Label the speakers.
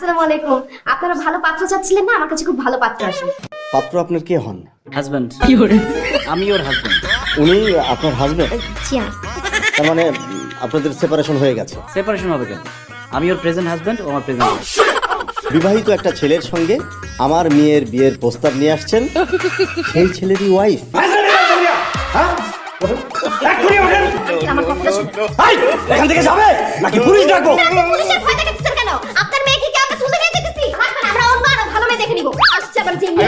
Speaker 1: আসসালামু আলাইকুম। আপনারা ভালো পাত্র চাচ্ছিলেন না? আমার কাছে খুব ভালো পাত্র আছে।
Speaker 2: পাত্র আপনার কে হন?
Speaker 3: হাজবেন্ড। আমি ওর হাজবেন্ড।
Speaker 2: উনি আপনার হাজবেন্ড?
Speaker 1: জি না।
Speaker 2: তার মানে আপনাদের সেপারেশন হয়ে গেছে।
Speaker 3: সেপারেশন হবে কেন? আমি ওর প্রেজেন্ট হাজবেন্ড, ও আমার প্রেজেন্ট।
Speaker 2: বিবাহিত একটা ছেলের সঙ্গে আমার মেয়ের বিয়ের প্রস্তাব নিয়ে আসছেন, সেই ছেলেরই ওয়াইফ।
Speaker 1: আমার কথাটা শুনুন।
Speaker 2: এখান থেকে যাবে নাকি পুলিশ ডাকবো?
Speaker 1: আপনি পুলিশের ভয় দেখাচ্ছেন কেন? আপনার মেয়েকে কি আমরা তুলে নিয়ে যেতেছি? আমরা অন্য আরো ভালো মেয়ে দেখে নিব। আসছে আবার জিম্মি।